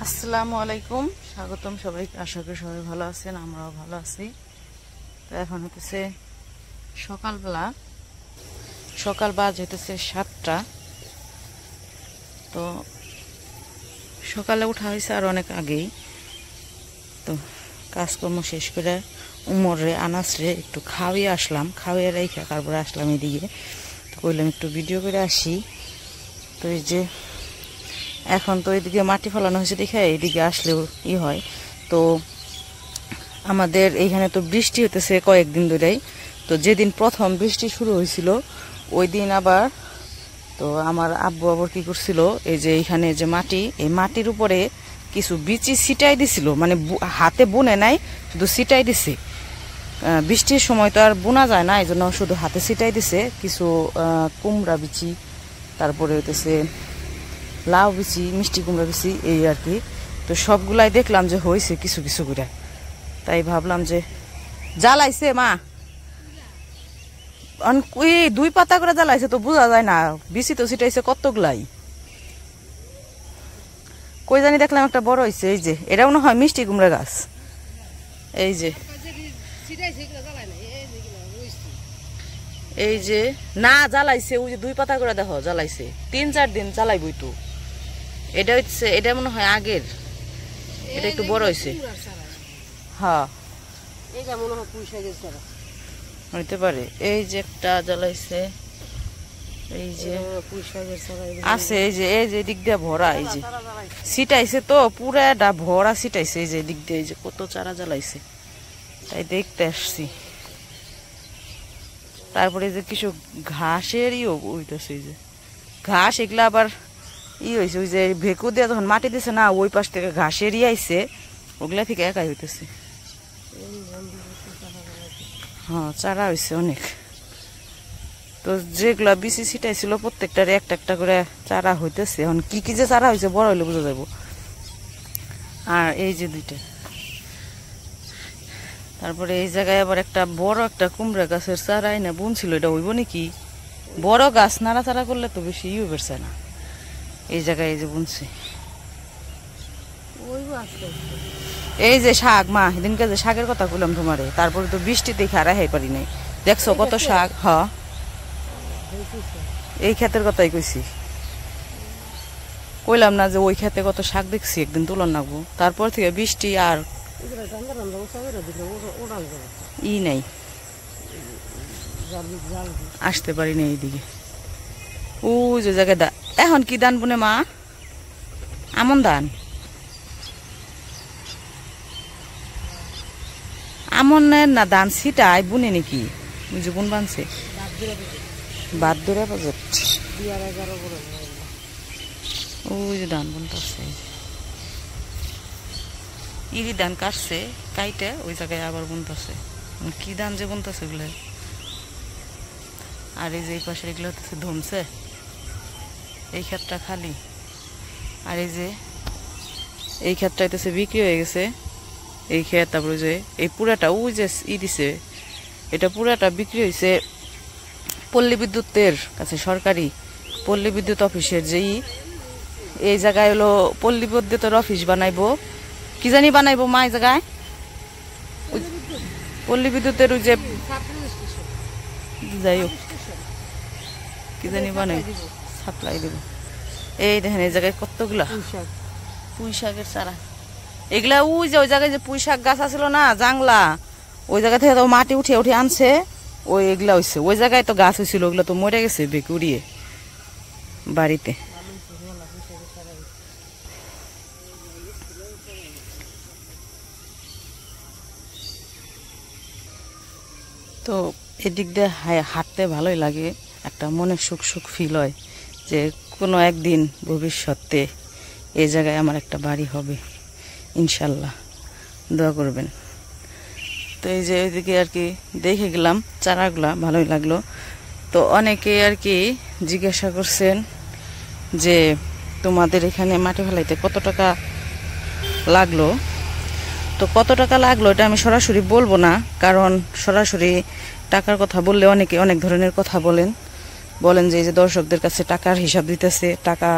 আসসালামু আলাইকুম, স্বাগতম সবাই। আশা করি সবাই ভালো আছেন, আমরাও ভালো আছি। তো এখন হতেছে সকালবেলা, সকাল বাজ হইতেছে 7টা। তো সকালে উঠা হয়েছে আর অনেক আগেই। তো কাজকর্ম শেষ করে উমরে আনাসরে একটু খাওয়িয়ে আসলাম, খাওয়িয়ে রেখে তারপরে আসলাম এদিকে। তো কইলাম একটু ভিডিও করে আসি। তো এই যে এখন তো এদিকে মাটি ফেলানো হয়েছে দেখে এইদিকে আসলেও হয়। তো আমাদের এইখানে তো বৃষ্টি হতেছে কয়েকদিন ধরেই। তো যেদিন প্রথম বৃষ্টি শুরু হয়েছিল ওই দিন আবার তো আমার আব্বু আবার কি করছিল, এই যে এইখানে যে মাটি, এই মাটির উপরে কিছু বিচি ছিটাই দিছিল, মানে হাতে বুনে নাই, শুধু ছিটাই দিছে। বৃষ্টির সময় তো আর বোনা যায় না, এই জন্য শুধু হাতে ছিটাই দিছে কিছু কুমড়া বিচি, তারপরে হইতেছে লাউ বিচি, মিষ্টি কুমড়া বিচি, এই আর কি। তো সবগুলাই দেখলাম যে হয়েছে কিছু কিছু করে, তাই ভাবলাম যে জ্বালাইছে মা, 2 পাতা করে জ্বালাইছে, তো বোঝা যায় না, বিচি তো ছিটাইছে কতগুলাই। কই জানি দেখলাম একটা বড় হয়েছে, এই যে এটা মনে হয় মিষ্টি কুমড়া গাছ। এই যে এই যে না জ্বালাইছে, ওই যে 2 পাতা করে দেখো জ্বালাইছে, 3-4 দিন জ্বালাইবই তো। এটা হচ্ছে, এটা মনে হয় আগের, এটা একটু বড় হয়েছে। হ্যাঁ হইতে পারে। এই যে একটা জ্বালাইছে, এই যে আছে, এই যে দিক দিয়ে ভরা, এই যে ছিটাইছে তো পুরাটা ভরা ছিটাইছে, এই যে দিক দিয়ে এই যে কত চারা জ্বালাইছে, তাই দেখতে আসছি। তারপরে যে কিছু ঘাসের উঠতেছে, এই যে ঘাস, এগুলা আবার হয়েছে, ওই যে ভেকু দিয়ে যখন মাটি দিছে না, ওই পাশ থেকে ঘাসের আইছে, ওগুলা থেকে একাই হইতেছে। হ্যাঁ চারা হয়েছে অনেক। তো যেগুলা বিচি ছিটাইছিল প্রত্যেকটার একটা একটা করে চারা হইতেছে। এখন কি কি যে চারা হয়েছে বড় হইলে বোঝা যাবো। আর এই যে 2টা, তারপরে এই জায়গায় আবার একটা বড় একটা কুমড়া গাছের চারাই না বুনছিল, এটা হইব নাকি? বড় গাছ নাড়াচাড়া করলে তো বেশি বেরছে না। এই জায়গায় এই যে বুনছে, এই যে শাক, মা সেদিনকে যে শাকের কথা বললাম তোমারে, তারপরে তো বৃষ্টি দেখে আর হাই পারি নাই। দেখছো কত শাক? হ্যাঁ এই ক্ষেতের কথাই কইছি, কইলাম না যে ওই ক্ষেতে কত শাক দেখছি, একদিন তুলন নাগবো। তারপর থেকে বৃষ্টি আর নাই, আসতে পারি না এইদিকে। ও যে জায়গায় এখন কি ধান বুনে মা? আমন ধান, আমনের না ধান ছিটাই বুনে নাকি? ওই যে বুন বানছে বাদুরা বাজেট, ওই যে ধান বুনতেছে, ইরি ধান কাটছে কাইটে ওই জায়গায় আবার বুনতেছে। কি ধান যে বুনতেছে ওগুলো। আর এই যে এই পাশে এগুলো হচ্ছে ধমছে, এই ক্ষেতটা খালি। আর এই যে এই ক্ষেতটা হইতেছে বিক্রি হয়ে গেছে, এই ক্ষেত। তারপরে যে এই পুরাটা ওই যে দিছে, এটা পুরাটা বিক্রি হয়েছে পল্লী বিদ্যুতের কাছে, সরকারি পল্লী বিদ্যুৎ অফিসের। যেই এই জায়গায় হলো পল্লী বিদ্যুতের অফিস বানাইবো, কি জানি বানাইবো মা এই জায়গায়, পল্লী বিদ্যুতের ওই যে যাই হোক কি জানি বানাই সাপ্লাই দেব। এই দেখেন এই জায়গায় কতগুলা পুঁই শাকের চারা, এগুলা ওই যে ওই জায়গায় যে পুঁই শাক গাছ আছিল না জাংলা, ওই জায়গা থেকে তো মাটি উঠে উঠে আনছে, ওই এগুলা হয়েছে। ওই জায়গায় তো গাছ হয়েছিল, ওগুলো তো মরে গেছে বেঁকে উড়িয়ে বাড়িতে। তো এদিক দিয়ে হাঁটতে ভালোই লাগে, একটা মনে সুখ সুখ ফিল হয় যে কোনো একদিন ভবিষ্যতে এই জায়গায় আমার একটা বাড়ি হবে ইনশাল্লাহ, দোয়া করবেন। তো এই যে ওইদিকে আর কি দেখে গেলাম চারাগুলা, ভালোই লাগলো। তো অনেকে আর কি জিজ্ঞাসা করছেন যে তোমাদের এখানে মাটি ফেলাইতে কত টাকা লাগলো। তো কত টাকা লাগলো এটা আমি সরাসরি বলবো না, কারণ সরাসরি টাকার কথা বললে অনেকে অনেক ধরনের কথা বলেন যে এই যে দর্শকদের কাছে টাকার হিসাব দিতেছে, টাকা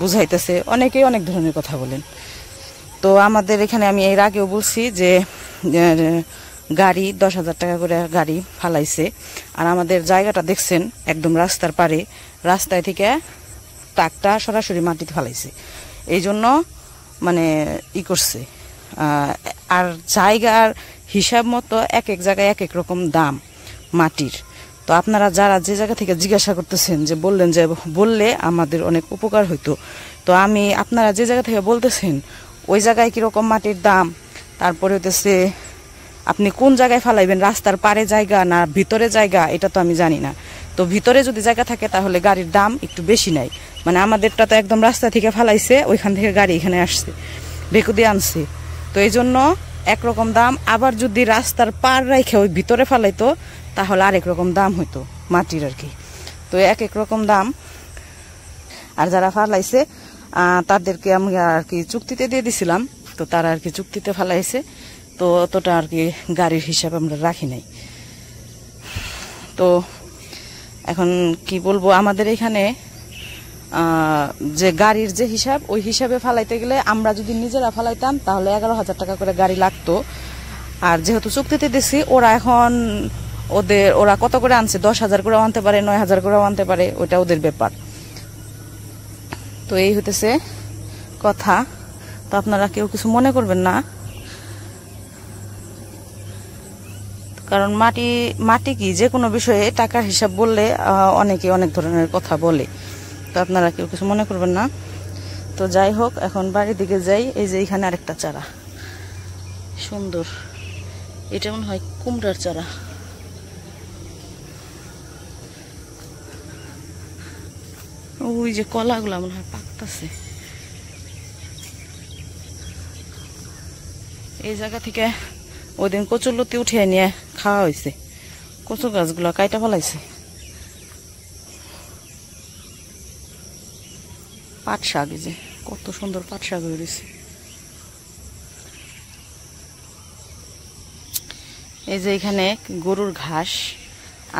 বুঝাইতেছে, অনেকেই অনেক ধরনের কথা বলেন। তো আমাদের এখানে আমি এর আগেও বলছি যে গাড়ি 10,000 টাকা করে গাড়ি ফালাইছে। আর আমাদের জায়গাটা দেখছেন একদম রাস্তার পারে, রাস্তায় থেকে ট্রাকটা সরাসরি মাটিতে ফালাইছে। এই জন্য মানে করছে। আর জায়গার হিসাব মতো এক এক জায়গায় এক এক রকম দাম মাটির। তো আপনারা যারা যে জায়গা থেকে জিজ্ঞাসা করতেছেন যে বললেন যে বললে আমাদের অনেক উপকার হইতো। তো আমি আপনারা যে জায়গা থেকে বলতেছেন ওই জায়গায় কীরকম মাটির দাম, তারপরে হইতেছে আপনি কোন জায়গায় ফালাইবেন, রাস্তার পারে জায়গা না ভিতরে জায়গা, এটা তো আমি জানি না। তো ভিতরে যদি জায়গা থাকে তাহলে গাড়ির দাম একটু বেশি নেয়। মানে আমাদেরটা তো একদম রাস্তা থেকে ফালাইছে, ওইখান থেকে গাড়ি এখানে আসছে, বেকু দিয়ে আনছে। তো এই জন্য একরকম দাম। আবার যদি রাস্তার পার রেখে ওই ভিতরে ফালাইতো তাহলে আরেক রকম দাম হইতো মাটির আর কি। তো এক এক রকম দাম। আর যারা ফালাইছে তাদেরকে আমি আর কি চুক্তিতে দিয়ে দিছিলাম, তো তারা আর কি চুক্তিতে ফালাইছে। তো অতটা আর কি গাড়ির হিসাব আমরা রাখি নাই। তো এখন কি বলবো, আমাদের এখানে যে গাড়ির যে হিসাব, ওই হিসাবে ফালাইতে গেলে আমরা যদি নিজেরা ফালাইতাম তাহলে 11,000 টাকা করে গাড়ি লাগতো। আর যেহেতু চুক্তিতে দিছি, ওরা কত করে আনছে, 10,000 করেও আনতে পারে, 9,000 করেও আনতে পারে, ওইটা ওদের ব্যাপার। তো এই হইতেছে কথা। তো আপনারা কেউ কিছু মনে করবেন না, কারণ মাটি কি যে কোনো বিষয়ে টাকার হিসাব বললে অনেকে অনেক ধরনের কথা বলে। তো আপনারা কেউ কিছু মনে করবেন না। তো যাই হোক, এখন বাড়ির দিকে যাই। এই যে এখানে আরেকটা চারা সুন্দর, এটা মনে হয় কুমড়ার চারা। ওই যে কলাগুলা মনে হয় পাকতাছে। এই জায়গা থেকে ওই দিন কচুর লতি উঠিয়ে নিয়ে খাওয়া হয়েছে, কচু গাছগুলা কাইটা ফেলাইছে। পাট শাক, এই যে কত সুন্দর পাট শাক হয়েছে। এই যে এখানে গরুর ঘাস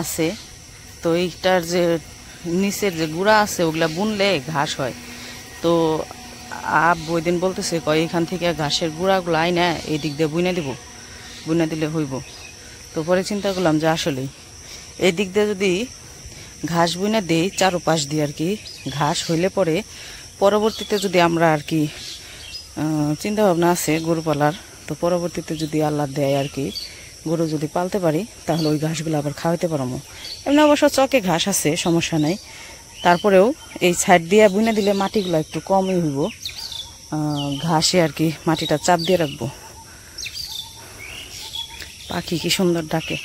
আছে, তো এইটার যে নিচের যে গুঁড়া আছে ওগুলা বুনলে ঘাস হয়। তো ওই দিন বলতেছে এখান থেকে ঘাসের গুঁড়াগুলো আইনা এই দিক দিয়ে বুনে দিব, বুনে দিলে হইব। তো পরে চিন্তা করলাম যে আসলেই এই দিক দিয়ে যদি ঘাস বুনে দিই, চারোপাশ দিয়ে আর কি ঘাস হইলে পরে পরবর্তীতে যদি আমরা আর কি চিন্তা ভাবনা আছে গরু পালার, তো পরবর্তীতে যদি আল্লাহ দেয় আর কি গরু যদি পালতে পারি তাহলে ওই ঘাসগুলো আবার খাওয়াইতে পারবো। এমনি অবশ্য চকে ঘাস আছে, সমস্যা নাই। তারপরেও এই সাইড দিয়ে বুনে দিলে মাটিগুলো একটু কমই হইব, ঘাসে আর কি মাটিটা চাপ দিয়ে রাখবো। পাখি কি সুন্দর ডাকে।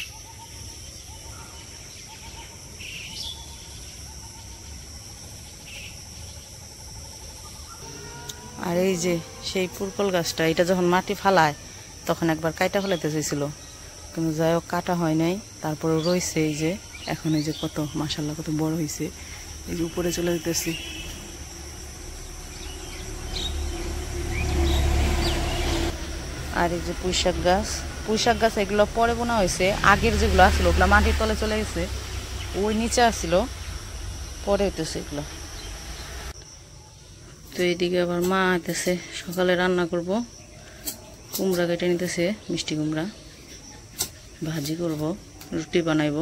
আর এই যে সেই পুরকল গাছটা, এটা যখন মাটি ফালায় তখন একবার কাটা ফেলাইতে চাইছিল, কিন্তু যাই হোক কাটা হয় নাই। তারপরে রয়েছে এই যে এখন এই যে কত মাশাআল্লাহ কত বড় হয়েছে। এই যে উপরে চলে যেতেছি। আর এই যে পুঁইশাক গাছ এগুলো পরে বোনা হয়েছে। আগের যেগুলো আসলো ওগুলো মাটির তলে চলে গেছে, ওই নিচে আসছিল, পরে হইতেছে এগুলো। তো এইদিকে আবার মা আইতেছে, সকালে রান্না করব। কুমড়া কেটে নিতেছে, মিষ্টি কুমড়া ভাজি করব, রুটি বানাইব।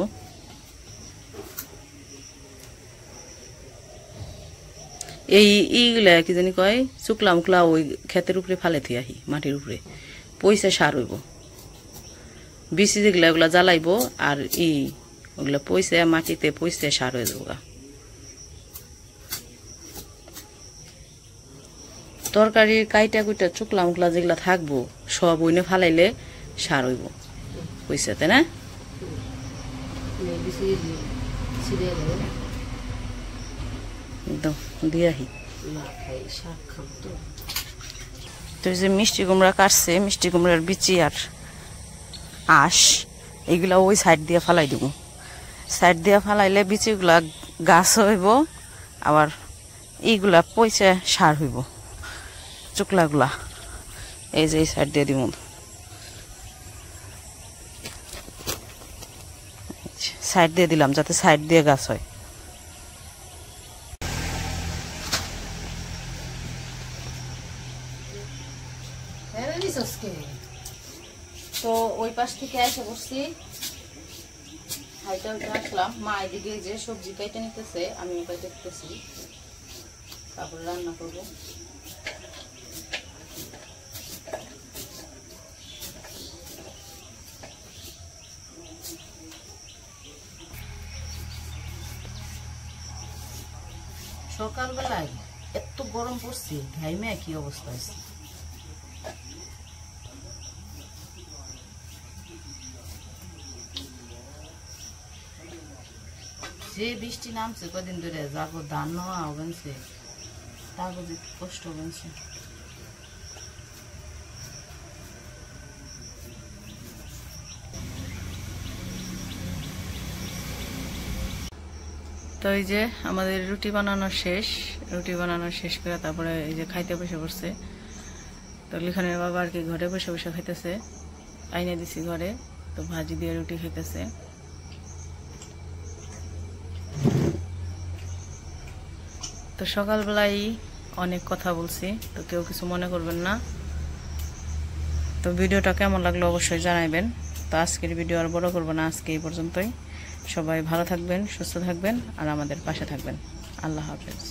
এইগুলা কি জানি কয়, চুকলা মুকলা ওই ক্ষেতের উপরে ফালে থুই আহি, মাটির উপরে পয়সা সার হইব। বিচি যেগুলা ওগুলা জ্বালাইব, আর ওগুলা পয়সা মাটিতে পয়সা সার হয়ে যাবো। তরকারির কাইটা কুইটা চুকলা মুকলা যেগুলা থাকবো সব ওইনে ফালাইলে সার হইব পয়সাতে না। দিয়ে আহি। তো যে মিষ্টি কুমড়া কাটছে, মিষ্টি কুমড়ার বিচি আর আঁশ এইগুলা ওই সাইড দিয়ে ফালাই দিব। সাইড দিয়ে ফালাইলে বিচিগুলা গাছ হইব, আবার এইগুলা পয়সা সার হইব চুকলাগুলা। এই যে এই সাইড দিয়ে দিব, সাইড দিয়ে দিলাম যাতে সাইড দিয়ে গাছ হয়। তো ওই পাশ থেকে এসে বসছি, হাইটা উঠে আসলাম। মা এদিকে যে সবজি কেটে নিতেছে, আমি কেটে নিতেছি, তারপরে রান্না করবো। সকালবেলায় এত গরম পড়ছে, ঘাইমে কি অবস্থা হয়েছে। যে বৃষ্টি নামছে কদিন ধরে, যাবো ধান নেওয়া হবেনছে, তারপর কষ্ট হবেনছে। তো এই যে আমাদের রুটি বানানো শেষ, রুটি বানানো শেষ করে তারপরে এই যে খাইতে বসে পড়ছে। তো লিখনের বাবা আর কি ঘরে বসে বসে খাইতেছে, আইনে দিছি ঘরে, তো ভাজি দিয়ে রুটি খাইতেছে। তো সকালবেলায় অনেক কথা বলছি, তো কেউ কিছু মনে করবেন না। তো ভিডিওটা কেমন লাগলো অবশ্যই জানাবেন। তো আজকের ভিডিও আর বড় করবো না, আজকে এই পর্যন্তই। সবাই ভালো থাকবেন, সুস্থ থাকবেন, আর আমাদের পাশে থাকবেন। আল্লাহ হাফেজ।